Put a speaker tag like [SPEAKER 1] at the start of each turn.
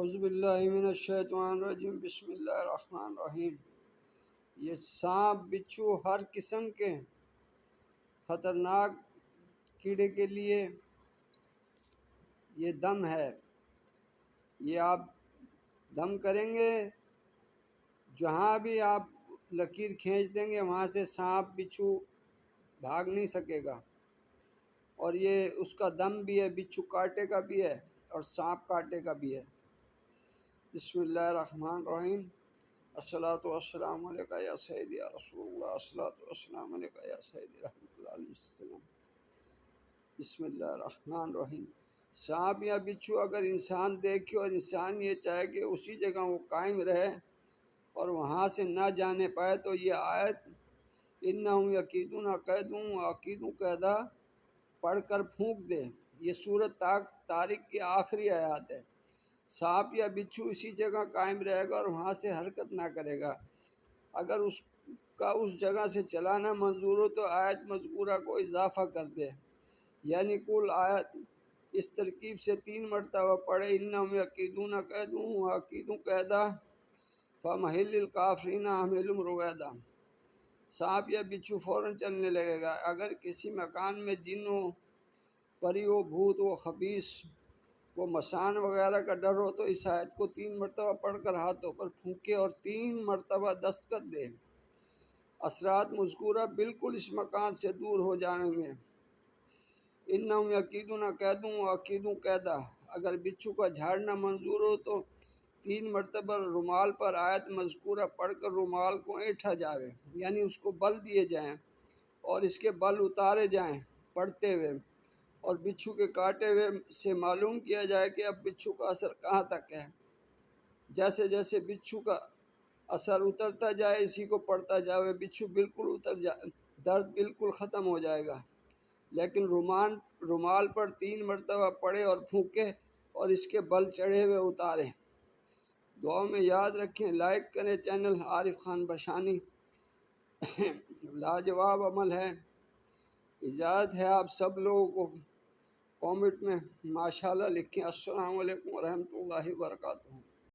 [SPEAKER 1] اعوذ باللہ من الشیطان الرجیم بسم اللہ الرحمن الرحیم۔ یہ سانپ بچھو ہر قسم کے خطرناک کیڑے کے لیے یہ دم ہے۔ یہ آپ دم کریں گے، جہاں بھی آپ لکیر کھینچ دیں گے وہاں سے سانپ بچھو بھاگ نہیں سکے گا۔ اور یہ اس کا دم بھی ہے، بچھو کاٹے کا بھی ہے اور سانپ کاٹے کا بھی ہے۔ بسم اللہ الرحمن الرحیم۔ الصلاۃ والسلام علیکہ یا سیدی یا رسول اللہ، الصلاۃ والسلام علیکہ یا سیدی رحمۃ اللہ علیہ وسلم۔ بسم اللہ الرحمن الرحیم۔ سانپ یا بچھو اگر انسان دیکھے اور انسان یہ چاہے کہ اسی جگہ وہ قائم رہے اور وہاں سے نہ جانے پائے تو یہ آیت انہم یکیدون کیدہ واکید کیدہ پڑھ کر پھونک دے۔ یہ سورۃ طارق کی آخری آیات ہے۔ سانپ یا بچھو اسی جگہ قائم رہے گا اور وہاں سے حرکت نہ کرے گا۔ اگر اس کا اس جگہ سے چلانا منظور ہو تو آیت مذکورہ کو اضافہ کر دے، یعنی کل آیت اس ترکیب سے 3 مرتبہ پڑھے، انہم یکیدون کیدہ واکید کیدہ فمہل الکافرین امہلہم رویدا۔ سانپ یا بچھو فوراً چلنے لگے گا۔ اگر کسی مکان میں جن ہو، پری ہو، بھوت ہو، خبیث وہ مسان وغیرہ کا ڈر ہو تو اس آیت کو 3 مرتبہ پڑھ کر ہاتھوں پر پھونکے اور 3 مرتبہ دستخط دے۔ اثرات مذکورہ بالکل اس مکان سے دور ہو جائیں گے۔ انہم یکیدون کیدہ واکید کیدہ۔ اگر بچھو کا جھاڑنا منظور ہو تو 3 مرتبہ رومال پر آیت مذکورہ پڑھ کر رومال کو اینٹھا جائے، یعنی اس کو بل دیے جائیں اور اس کے بل اتارے جائیں پڑھتے ہوئے، اور بچھو کے کاٹے ہوئے سے معلوم کیا جائے کہ اب بچھو کا اثر کہاں تک ہے۔ جیسے جیسے بچھو کا اثر اترتا جائے اسی کو پڑھتا جائے، بچھو بالکل اتر جائے، درد بالکل ختم ہو جائے گا۔ لیکن رومال پر 3 مرتبہ پڑھے اور پھونکے اور اس کے بل چڑھے ہوئے اتارے۔ دعا میں یاد رکھیں، لائک کریں چینل عارف خان بشانی۔ لاجواب عمل ہے۔ اجازت ہے آپ سب لوگوں کو کامنٹ میں ماشاءاللہ لکھیں۔ السلام علیکم ورحمۃ اللہ وبرکاتہ۔